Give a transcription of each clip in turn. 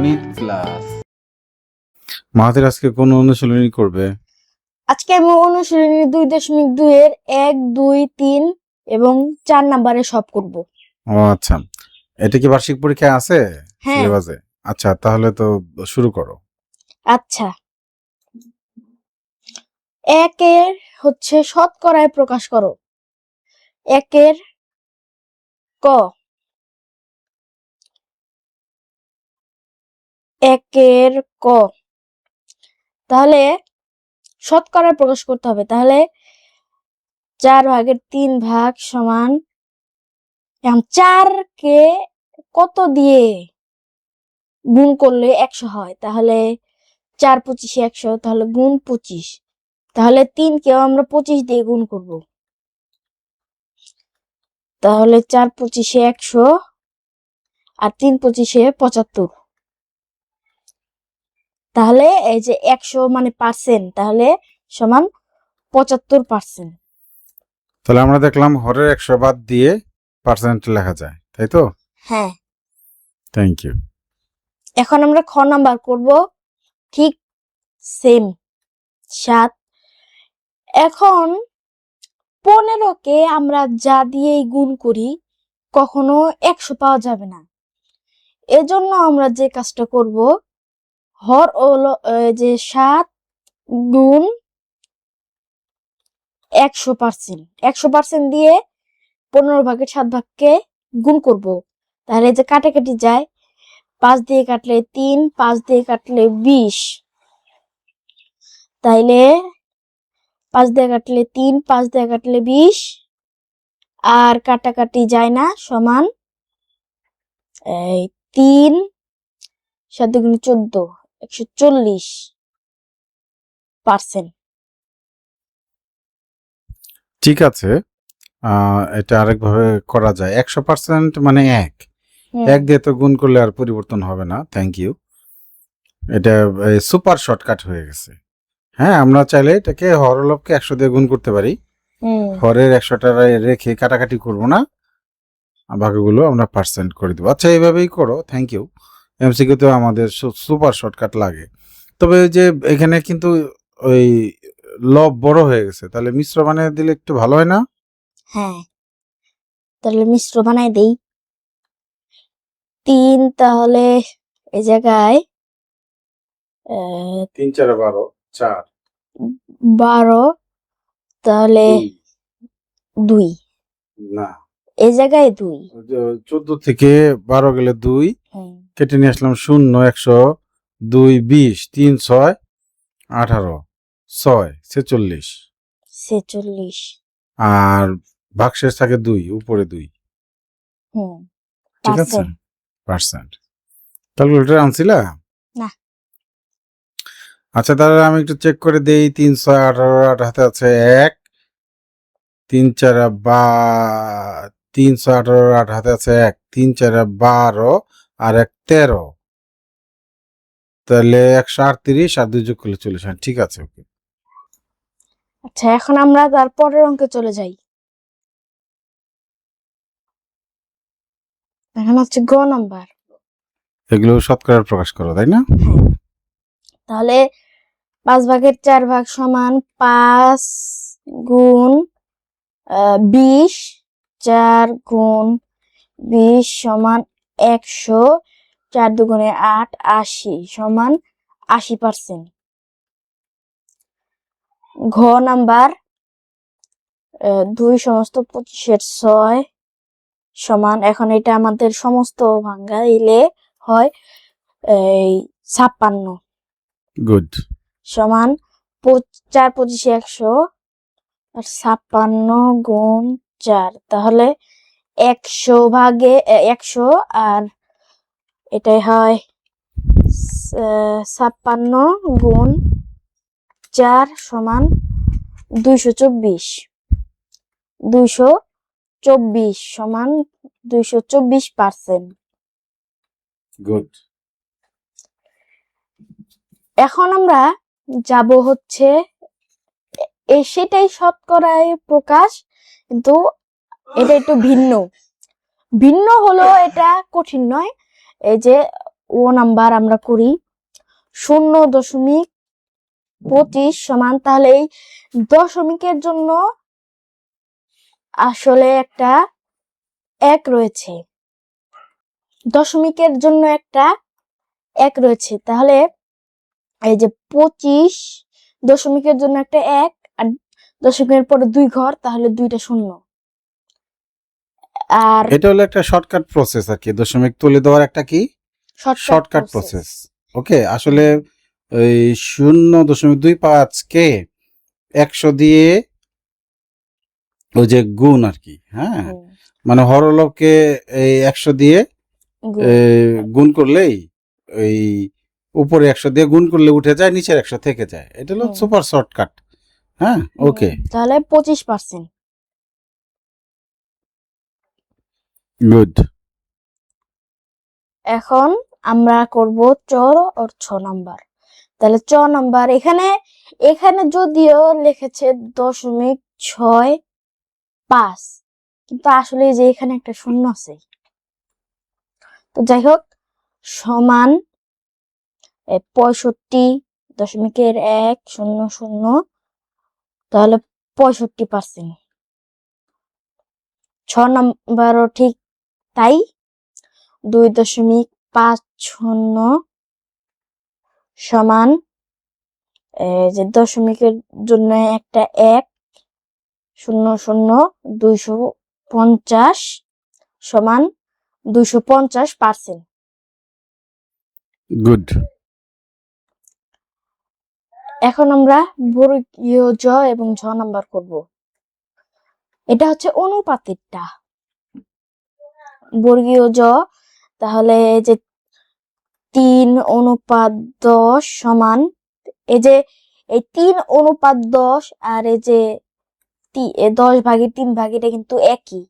গণিত class. Mahathir আজকে কোন অনুশীলনী করবে? আজকে আমি অনুশীলনী 2.2 এর 1, 2, 3 এবং 4 নম্বরে সব করব। ও আচ্ছা, এটা কি বার্ষিক পরীক্ষায় আছে হ্যাঁ। সিলেবাসে? আচ্ছা, তাহলে তো শুরু করো। আচ্ছা, 1 এর হচ্ছে শতকরায় প্রকাশ করো। 1 এর ক, 1 এর ক, তাহলে শতকরায় প্রকাশ করতে হবে। তাহলে 4/3 সমান 4 কে কত দিয়ে গুণ করলে 100 হয়? তাহলে 4 25 100, তাহলে গুণ 25। তাহলে 3 কেও আমরা 25 দিয়ে গুণ করব। তাহলে 4 25 100 আর 3 25 75। তাহলে এই যে 100 মানে পার্সেন্ট, তাহলে সমান 75%। তাহলে আমরা দেখলাম হরের 100 বাদ দিয়ে পার্সেন্ট লেখা যায়, তাই তো? হ্যাঁ। Thank you. এখন আমরা খ নাম্বার করব, ঠিক সেম 7। এখন 15 কে আমরা যা দিয়েই গুণ করি কখনো 100 পাওয়া যাবে না। এজন্য আমরা যে কাজটা করব, হর হলো যে 7 গুণ 100%, 100% দিয়ে 15/7 গুণ করব। তাহলে যে কাটাকাটি যায়, 5 দিয়ে কাটলে 3, 5 দিয়ে কাটলে 20। তাইলে 5 দিয়ে কাটলে 3, 5 দিয়ে কাটলে 20, আর কাটাকাটি যায় না, সমান 3 7 গুণ 14, 140%। ঠিক আছে, এটা আরেকভাবে করা যায়। 100% মানে 1 দিয়ে তো গুণ করলে আর পরিবর্তন হবে না। থ্যাংক ইউ, এটা সুপার শর্টকাট হয়ে গেছে। হ্যাঁ, আমরা চাইলে এটাকে হরলবকে 100 দিয়ে গুণ করতে পারি। হরের 100টা রেখে কাটাকাটি করব না, বাকিগুলো আমরা পার্সেন্ট করে দেবো। আচ্ছা, এইভাবেই করো। Thank you. এমসিকিউ তো আমাদের সুপার শর্টকাট লাগে। তবে যে এখানে কিন্তু ওই লব বড় হয়ে গেছে, তাহলে মিশ্র বানিয়ে দিলে একটু ভালো হয় না? হ্যাঁ, তাহলে মিশ্র বানাই দেই। 3, তাহলে এই জায়গায় 3 4 12 4 12, তাহলে 2 না, এই জায়গায় 2। 14 থেকে 12 গেলে 2 কেটে নিয়ে আসলাম 0 100 2 20 3 6 18 6 46, আর ভাগশেষ থাকে 2, উপরে 2। ঠিক আছে, পার্সেন্ট। ক্যালকুলেটর আনছিলা? না। আচ্ছা, তাহলে আমি একটু চেক করে দেই। 3 6 18 8 হাতে আছে 1, 3 4 3 6 18 8 হাতে আছে 1, 3 4 12 আর 1 13, তাহলে 138 আর 2 যোগ করলে 40। হ্যাঁ, ঠিক আছে, ওকে। আচ্ছা, এখন আমরা তার পরের অঙ্কে চলে যাই। এখন হচ্ছে গ নাম্বার। এগুলো শতকরা প্রকাশ করো, তাই না? হ্যাঁ, তাহলে 5/4 সমান 5 গুণ 20, 4 গুণ 20 সমান 100, 4 দুগুণে 8, 80 সমান 80%। ঘ নাম্বার 2 সমস্ত 25 6 সমান, এখন এটা আমাদের সমস্ত ভাঙ্গা দিলে হয় 56 গুড। সমান 4 25 100 আর 56 গুণ 4, তাহলে 100 আর এটাই হয় 56 গুণ 4 সমান 224। 224 সমান 224%। গুড। এখন আমরা যাব হচ্ছে সেটাই শতকরায় প্রকাশ, কিন্তু এটা একটু ভিন্ন হলো, এটা কঠিন নয়। এই যে ও নাম্বার আমরা করি 0.25 সমান, তাহলে এই দশমিকের জন্য আসলে একটা এক রয়েছে, দশমিকের জন্য একটা এক রয়েছে, তাহলে এই যে 25 দশমিকের জন্য একটা এক, আর দশমিকের পরে 2 ঘর, তাহলে 2টা শূন্য। আর এটা হলো একটা শর্টকাট প্রসেস আর কি, দশমিক তুলে দেওয়ার একটা কি শর্টকাট প্রসেস। ওকে, আসলে ওই 0.25 কে 100 দিয়ে ওই যে গুণ আর কি, হ্যাঁ, মানে হরলকে এই 100 দিয়ে গুণ করলেই ওই উপরে 100 দিয়ে গুণ করলে উঠে যায়, নিচের 100 থেকে যায়। এটা হলো সুপার শর্টকাট। হ্যাঁ, ওকে, তাহলে 25%। গুড। এখন আমরা করব ওর 6 নাম্বার। তাহলে 6 নাম্বার, এখানে যদিও লিখেছে 0.65, কিন্তু আসলে যে এখানে একটা শূন্য আছে, তো যাই হোক, সমান 65.100, তাহলে 65%। 6 নাম্বারও ঠিক তাই, 2.50 সমান যে দশমিকের জন্য একটা 1.00 সমান 250%। গুড। এখন আমরা বর্গীয় জ এবং ঝ নাম্বার করব। এটা হচ্ছে অনুপাতেরটা, বর্গীয় জ। তাহলে যে 3:10 সমান, এই যে এই 3:10 আর এই যে 10/3 এটা কিন্তু একই।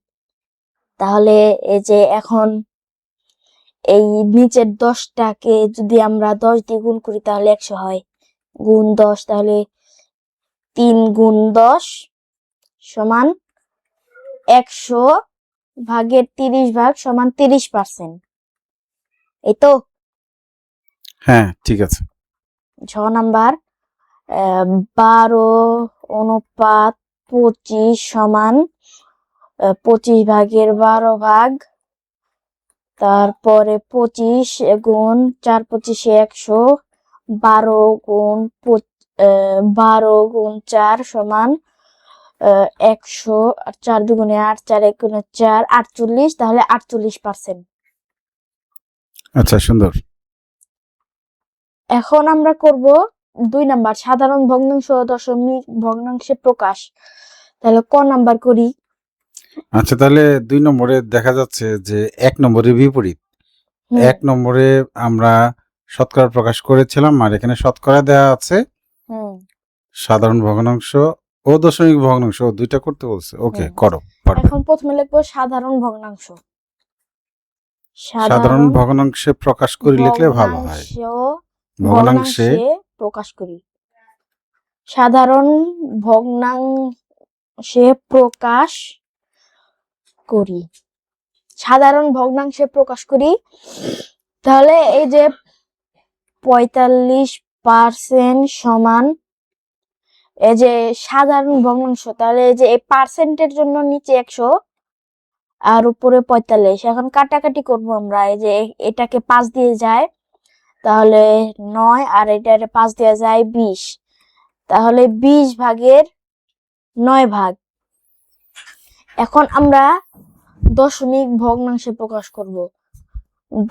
তাহলে এই যে এখন এই নিচের 10টাকে যদি আমরা 10 দিয়ে গুণ করি তাহলে 100 হয়, গুণ 10, তাহলে 3 গুণ 10 সমান 100/30 সমান 30%। এই তো। হ্যাঁ, ঠিক আছে। 6 নাম্বার 12:25 সমান 25/12, তারপরে 25 গুণ 4 25 100, 12 গুণ 4 সমান 100, আর 4 2 8, 4 1 4, 48, তাহলে 48%। আচ্ছা, সুন্দর। এখন আমরা করব 2 নাম্বার, সাধারণ ভগ্নাংশ ও দশমিক ভগ্নাংশে প্রকাশ। তাহলে ক নাম্বার করি। আচ্ছা, তাহলে 2 নম্বরে দেখা যাচ্ছে যে 1 নম্বরের বিপরীত। 1 নম্বরে আমরা শতকরা প্রকাশ করেছিলাম, আর এখানে শতকরা দেওয়া আছে। সাধারণ ভগ্নাংশ ও দশমিক ভগ্নাংশ দুইটা করতে বলছে। ওকে, করো। এখন প্রথমে লিখবো সাধারণ ভগ্নাংশ। সাধারণ ভগ্নাংশে প্রকাশ করি লিখলে ভালো হয়। ভগ্নাংশে প্রকাশ করি। সাধারণ ভগ্নাংশে প্রকাশ করি। সাধারণ ভগ্নাংশে প্রকাশ করি। তাহলে এই যে 45% সমান, এই যে সাধারণ ভগ্নাংশ, তাহলে এই যে এই পার্সেন্টের জন্য নিচে 100 আর উপরে 45। এখন কাটাকাটি করব আমরা, এই যে এটাকে 5 দিয়ে যায় তাহলে 9, আর এটারে 5 দিয়ে যায় 20, তাহলে 20/9 এখন আমরা দশমিক ভগ্নাংশে প্রকাশ করব।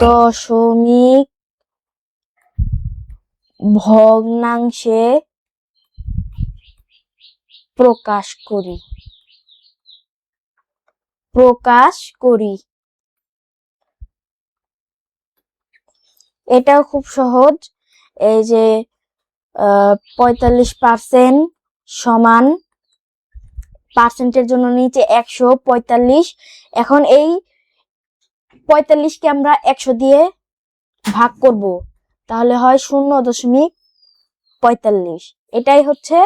দশমিক ভগ্নাংশে প্রকাশ করি। এটাও খুব সহজ। এই যে 45% সমান, পার্সেন্টের জন্য নিচে 100, 45। এখন এই 45কে আমরা 100 দিয়ে ভাগ করব, তাহলে হয় 0.45। এটাই হচ্ছে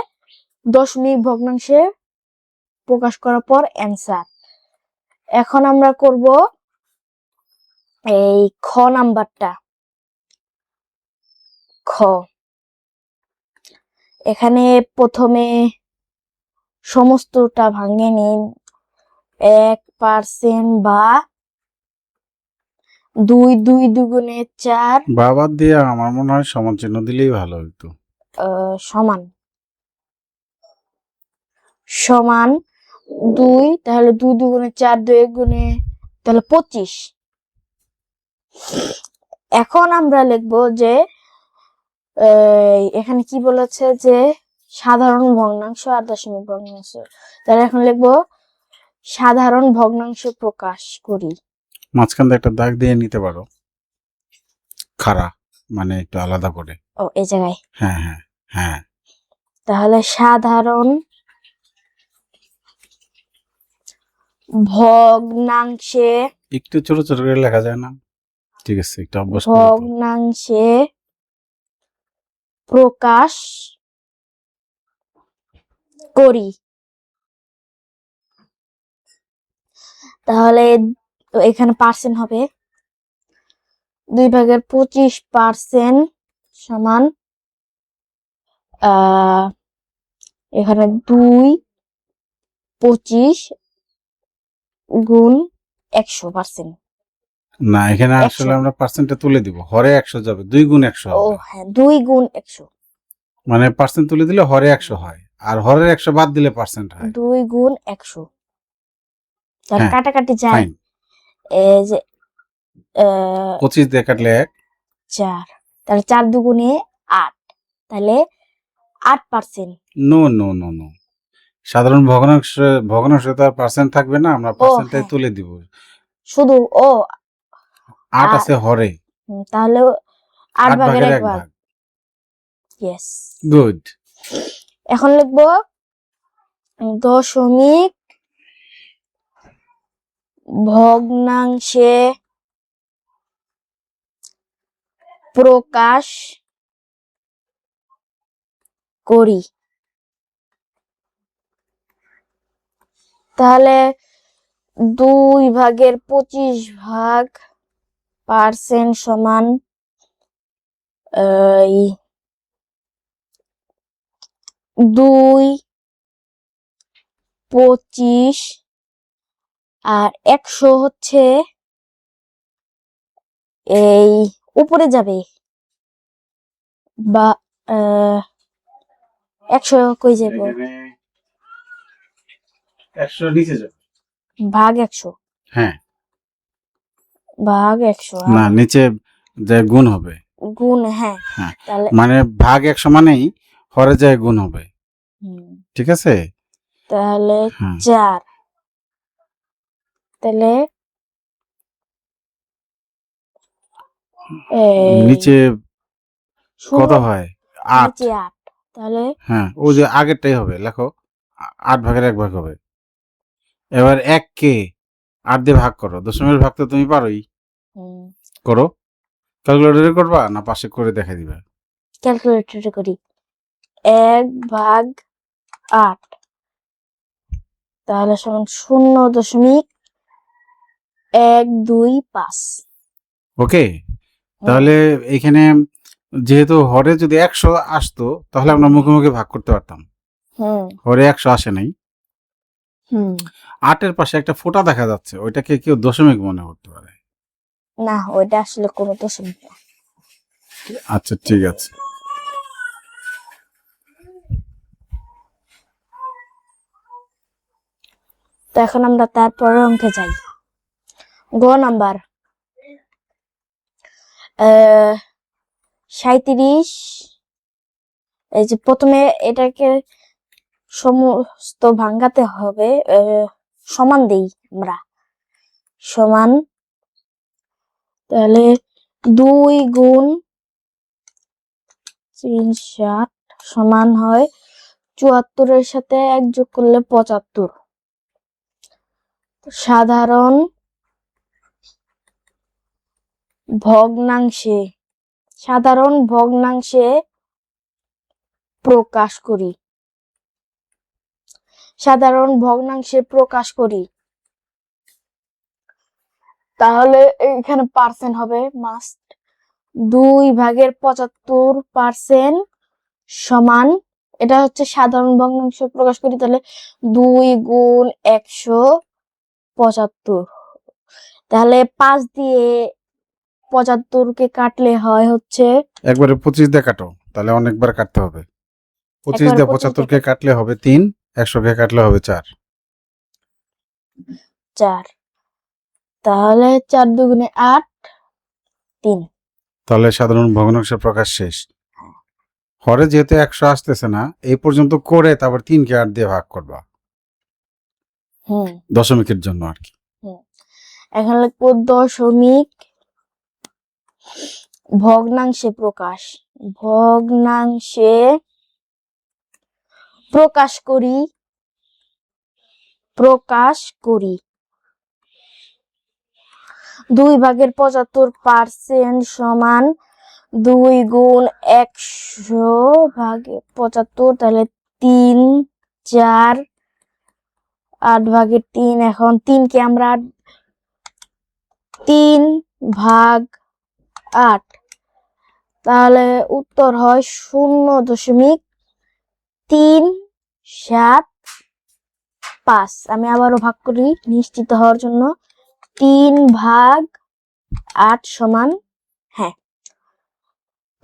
দশমিক ভগ্নাংশে প্রকাশ করার পর অ্যান্সার। এখন আমরা করব এই খ নাম্বারটা। খ, এখানে প্রথমে সমস্তটা ভাঙে নিন। 1% বা 2, 2 দুগুণে 4 বাবার দিয়ে আমার মনে হয় সমান চিহ্ন দিলেই ভালো হতো। সমান সমান 2, তাহলে 2 দুগুণে 4, 2 গুণে তাহলে 25। এখন আমরা লিখবো যে এখানে কি বলেছে যে সাধারণ ভগ্নাংশ আর দশমিক ভগ্নাংশ। তাহলে এখন লিখবো সাধারণ ভগ্নাংশ প্রকাশ করি। মাঝখান দিয়ে একটা দাগ দিয়ে নিতে পারো, খাড়া, মানে একটু আলাদা করে। ও, এই জায়গায়। হ্যাঁ হ্যাঁ হ্যাঁ। তাহলে সাধারণ ভগ্নাংশে একটু ছোট ছোট করে লেখা যায় না? ঠিক আছে, একটু অভ্যাস করো তো। ভগ্নাংশে প্রকাশ করি। তাহলে এখানে পার্সেন্ট হবে 2/25% সমান এখানে 2/25 গুণ 100%। না, এখানে 100 আসলে আমরা পার্সেন্টটা তুলে দিব, হরে 100 যাবে, 2 গুণ 100 ও হবে। হ্যাঁ, 2 গুণ 100, মানে পার্সেন্ট তুলে দিলে হরে 100 হয়, আর হরের 100 বাদ দিলে পার্সেন্ট হয়। 2 গুণ 100। তাহলে হ্যাঁ, কাটাকাটি যায়। ফাইন। এই যে 25 দিয়ে কাটলে 1। 4, তাহলে 4 দুগুণে 8, তাহলে 8%। নো নো নো নো, সাধারণ ভগ্নাংশ তো আর পার্সেন্ট থাকবে না, আমরা পার্সেন্টটাই হ্যাঁ, তুলে দিব। শুধু 8 আর আছে হরে, তাহলে 8 8 ভাগের ভাগের 1 1 ভাগ। ভাগ। ইয়েস। গুড। এখন লিখবো দশমিক ভগ্নাংশে প্রকাশ করি। তাহলে 2/25% সমান 2/25, আর 100 হচ্ছে এই উপরে যাবে, বা 100 কই যাব, 100 নিচে যাবে। ভাগ 100, হ্যাঁ, ভাগ 100 না নিচে যায় গুণ হবে। গুণ, হ্যাঁ। হ্যাঁ, তাহলে মানে ভাগ 100 মানেই হরে যায় গুণ হবে। ঠিক আছে। তাহলে হ্যাঁ, 4, তাহলে নিচে কত শূন্য, হয়? 8। নিচে 8, তাহলে হ্যাঁ, ওই যে আগেরটাই হবে, লেখো 8 ভাগের 1 ভাগ হবে। এবার 1 কে 8 দিয়ে ভাগ করো, দশমিকের ভাগ তো তুমি পারোই, করো। ক্যালকুলেটরে করবা না পাশে করে দেখাই দিবা? ক্যালকুলেটরে করি। 1/8, তাহলে সমান 0.125। ওকে, তাহলে এখানে যেহেতু হরে যদি 100 আসতো তাহলে আমরা মুখোমুখি ভাগ করতে পারতাম। হরে 100 আসে নাই। 8 এর পাশে একটা ফোঁটা দেখা যাচ্ছে, ওইটাকে কেউ দশমিক মনে করতে পারে। না, ওইটা আসলে কোনো দশমিক না। আচ্ছা, ঠিক আছে। তো এখন আমরা তারপরের অঙ্কে যাই। গ নাম্বার 37। এই যে প্রথমে এটাকে সমস্ত ভাঙাতে হবে, সমান দেই আমরা, সমান, তাহলে 2 গুণ 360 সমান হয় 74 এর সাথে 1 যোগ করলে 75। সাধারণ ভগ্নাংশে প্রকাশ করি। সাধারণ ভগ্নাংশে প্রকাশ করি, তাহলে এখানে পার্সেন্ট হবে মাস্ট, 2/75% সমান, এটা হচ্ছে সাধারণ ভগ্নাংশ প্রকাশ করি, তাহলে 2 গুণ 175। তাহলে 5 দিয়ে 75 কে কাটলে হয় হচ্ছে, একবারে 25 দিয়ে কাটো, তাহলে অনেকবার কাটতে হবে। 25 একবার দিয়ে 25 75 কে কাটলে হবে 3, 100 কে কাটলে হবে 4। 4, তাহলে 4 দুগুণে 8, 3। তাহলে সাধারণ ভগ্নাংশের প্রকাশ শেষ। হরে যেহেতু 100 আসতেছে না, এই পর্যন্ত করে তারপর 3 কে 8 দিয়ে ভাগ করবা, হুম দশমিকের জন্য আর কি। হুম এখন লিখবো দশমিক ভগ্নাংশে প্রকাশ। ভগ্নাংশে প্রকাশ করি, 2/75% সমান 2 গুণ 100/75, তাহলে 3, 4, 8/3। এখন 3 কে আমরা 3/8, তাহলে উত্তর হয় 0.375। আমি আবারও ভাগ করি নিশ্চিত হওয়ার জন্য। 3/8 সমান, হ্যাঁ।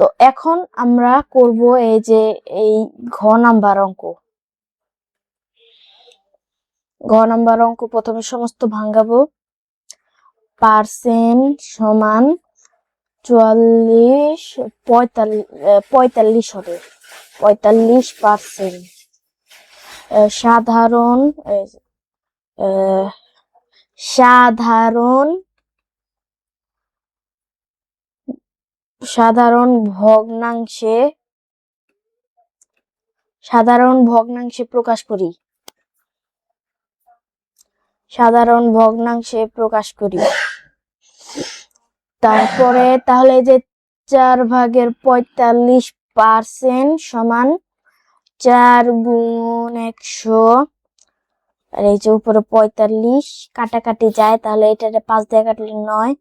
তো এখন আমরা করব এই যে এই ঘ নাম্বার অঙ্ক। প্রথমে সমস্ত ভাঙাবো। পার্সেন্ট সমান 44, 45 হবে, 45%। সাধারণ সাধারণ সাধারণ ভগ্নাংশে প্রকাশ করি। তারপরে তাহলে যে 4/45% সমান 4 গুণ 100, আর এই যে উপরে 45 কাটাকাটি যায়, তাহলে এটাতে 5 দিয়ে কাটলে 9,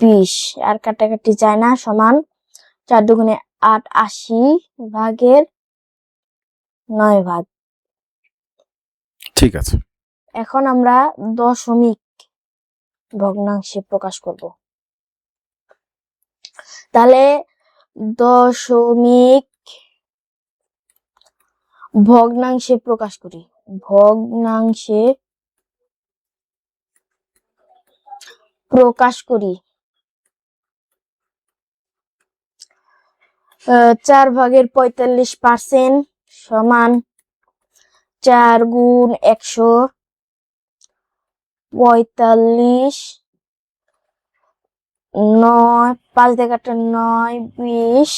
20, আর কাটাকাটি যায় না, সমান 4 দুগুণে 8, 80/9 ঠিক আছে। এখন আমরা দশমিক ভগ্নাংশে প্রকাশ করব। তাহলে দশমিক ভগ্নাংশে প্রকাশ করি। 4/45% সমান 4 গুণ 100, 45, 9, 5 দিয়ে কাটে 9, 20,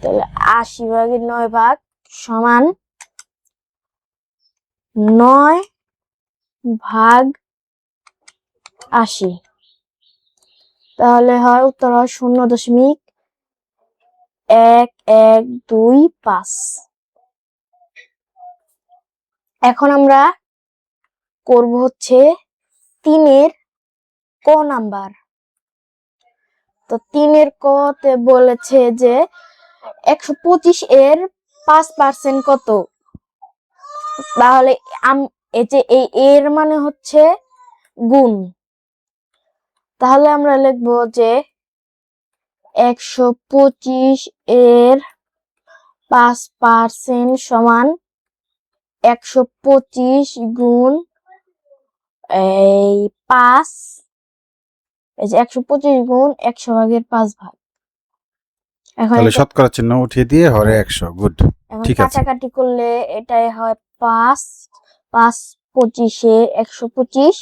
তাহলে 80/9 সমান 9/80। তাহলে হয় উত্তর হয় 0.1125। এখন আমরা করব হচ্ছে 3-এর ক নাম্বার। তো 3-এর ক তে বলেছে যে 125 এর 5% কত। তাহলে এই যে এই এর মানে হচ্ছে গুণ, তাহলে আমরা লিখবো যে 125 এর 5% সমান 125 গুণ এই 5, এই যে 125 গুণ 100/5 ভাগ। এখন তাহলে শতকরা চিহ্ন উঠিয়ে দিয়ে হরে 100। গুড, ঠিক আছে। কাটাকাটি করলে এটাই হয় 5, 5 25-এ 125,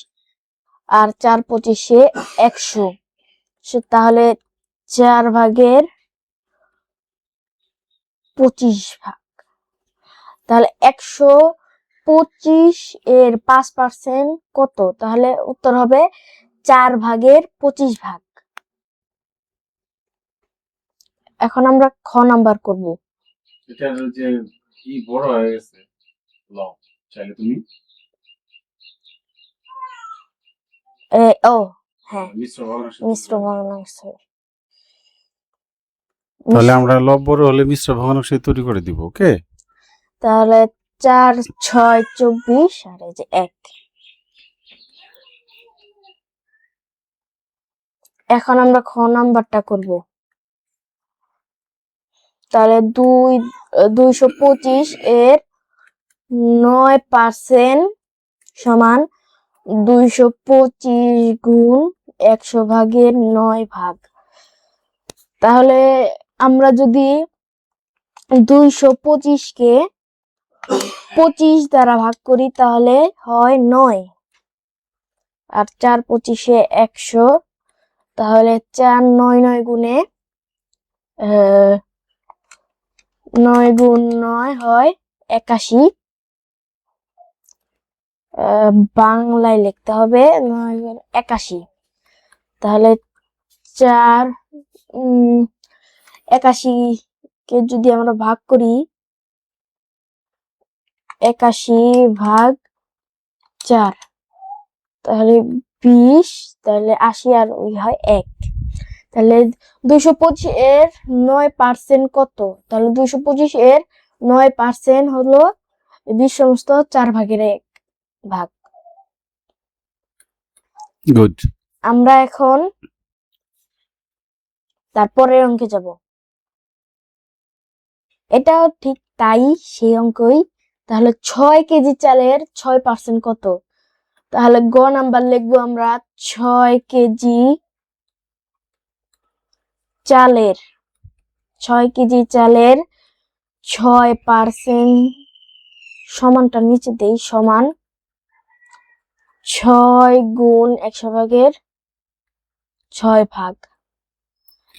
আর 4 25-এ 100, তাহলে 4/25 ভাগ। তাহলে 125 এর 5% কত, তাহলে উত্তর হবে 4/25 ভাগ। এখন আমরা খ নাম্বার করব। এটার যে কি বড় হয়ে গেছে, লও চাইলে তুমি ও হ্যাঁ, মিশ্র ভগ্নাংশ। তাহলে আমরা লব বড় হলে মিশ্র ভগ্নাংশ তৈরি করে দিব, ওকে? তাহলে 4 6 24 আর এই যে 1। এখন আমরা খ নাম্বারটা করব। তাহলে 225 এর 9% সমান 225 গুণ 100 ভাগের 9 ভাগ। তাহলে আমরা যদি 225 কে 25 দ্বারা ভাগ করি তাহলে হয় 9, আর 4 25 100, তাহলে 4 9 9 গুণে 9 গুণ 9 হয় 81। বাংলায় লিখতে হবে 9 গুণ 81। তাহলে 4 81 কে যদি আমরা ভাগ করি 81 ভাগ 4 তাহলে 20, তাহলে 80 আর ওই হয় 1। তাহলে 225 এর 9% কত? তাহলে 225 এর 9% হলো 20 সমস্ত 4 ভাগের 1 ভাগ। গুড। আমরা এখন তারপরের অঙ্কে যাব। এটাও ঠিক তাই, সেই অঙ্কই। তাহলে 6 কেজি চালের 6% কত? তাহলে গ নাম্বার লিখবো আমরা 6 কেজি চালের 6 কেজি চালের 6% সমানটা নিচে দেই, সমান 6 গুণ 100 ভাগের 6 ভাগ।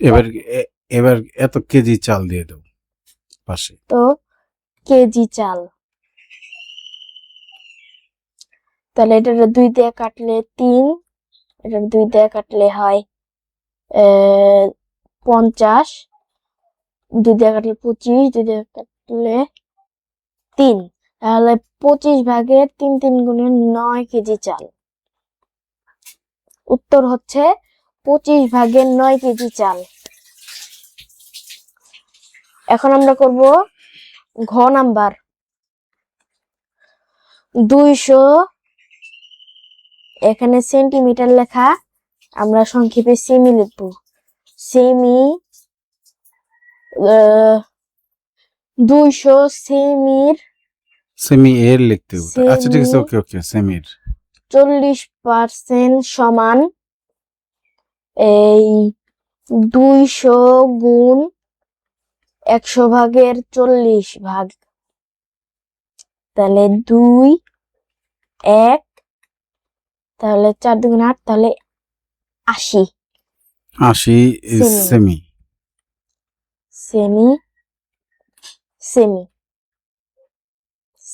এবার এবার এত কেজি চাল দিয়ে দাও পাশে। তো কেজি চাল, তাহলে এটা 2 দিয়ে কাটলে 3, এটা 2 দিয়ে কাটলে হয় 50, 2 দিয়ে কাটলে 25, 2 দিয়ে কাটলে 3। তাহলে 25 ভাগের 3 3 গুণে 9 কেজি চাল। উত্তর হচ্ছে 25 ভাগের 9 কেজি চাল। এখন আমরা করব ঘ নাম্বার। 200, এখানে সেন্টিমিটার লেখা, আমরা সংক্ষেপে সেমি লিখব। সেমি 200 সেমির সেমি এর লিখতে হবে। আচ্ছা ঠিক আছে, ওকে ওকে, সেমির 40% সমান এই 200 গুণ 100 ভাগের 40 ভাগ। তাহলে 2 1, তাহলে 4 2 8, তাহলে 80। 80 is semi. Semi semi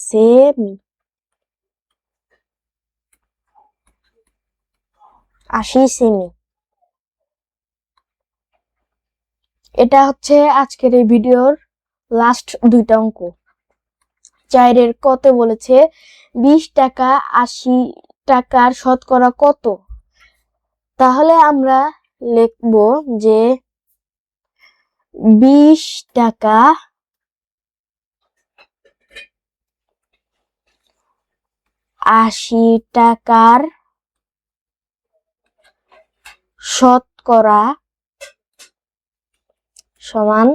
semi 80 semi. এটা হচ্ছে আজকের এই ভিডিওর লাস্ট 2টা অঙ্ক। 4 এর কত বলেছে 20 টাকা 80 টাকার শতকরা কত? তাহলে আমরা লিখব যে 20 টাকা 80 টাকার শতকরা সমান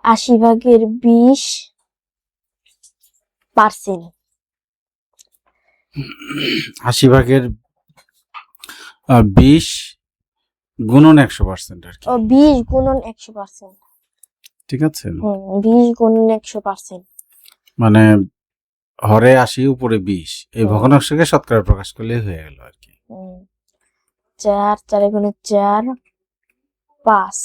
80 ভাগের 20%। 80 ভাগের 20 গুণন 100% আর কি। ও 20 গুণন 100%। ঠিক আছে, 20 গুণন 100%। মানে হরে 80 উপরে 20, এই ভগ্নাংশকে শতকরা প্রকাশ করলে হয়ে গেল আর কি। 4 4 গুণে 4 5,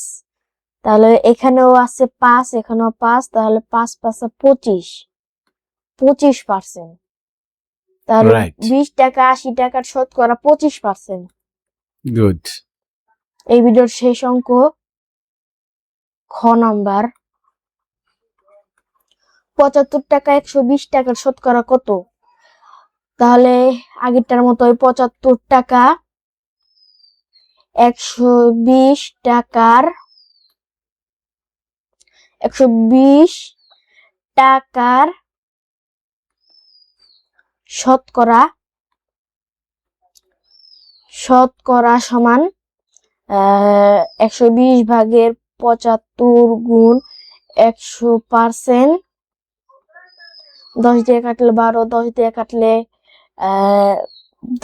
তাহলে এখানেও আছে 5, এখানেও 5, তাহলে 5 5 25, 25%। তাহলে রাইট, 20 টাকা 80 টাকার শতকরা 25%। গুড। এই ভিডিওর শেষ অঙ্ক খ নাম্বার। 75 টাকা 120 টাকার শতকরা কত? তাহলে আগেরটার মতো 75 টাকা 120 টাকার 120 টাকার শতকরা সমান 120 ভাগের 75 গুণ 100%। 10 দিয়ে কাটলে 12, 10 দিয়ে কাটলে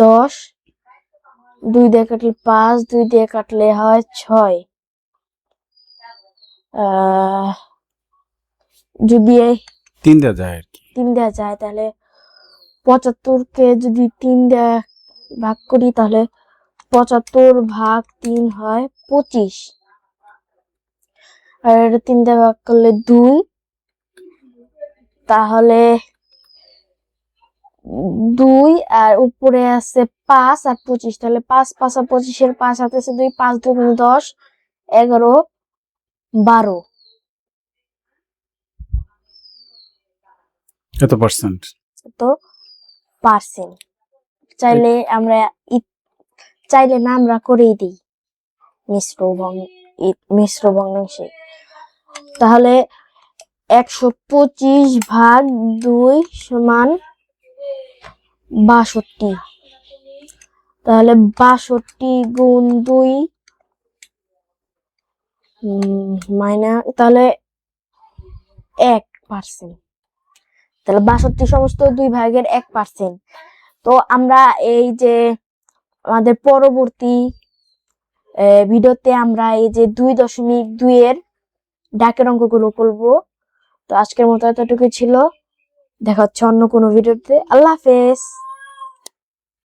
10, 2 দিয়ে কাটলে 5, 2 দিয়ে কাটলে হয় 6। যদি 3 দেওয়া যায় আর কি। 3 দেওয়া যায় তাহলে 75 কে যদি 3 দিয়ে ভাগ করি তাহলে 75 ভাগ 3 হয় 25। আর এটা 3 দিয়ে ভাগ করলে 2, তাহলে 2 আর উপরে আছে 5 আর 25, তাহলে 5 5 আর 25 এর 5 হাতে আছে 2, 5 2 10, 11 12। এত পার্সেন্ট। তো পার্সেন্ট চাইলে আমরা চাইলে না আমরা করেই দিই মিশ্র ভগ্নাংশে। তাহলে 125 ভাগ 2 সমান 62। তাহলে 62 গুণ 2 তাহলে 1%। তাহলে 62 সমস্ত 2 ভাগের 1%। তো আমরা এই যে আমাদের পরবর্তী ভিডিওতে আমরা এই যে 2.2 এর ডাকের অঙ্কগুলো করব। তো আজকের মতো এতটুকু ছিল, দেখা হচ্ছে অন্য কোনো ভিডিওতে। আল্লাহ হাফেজ।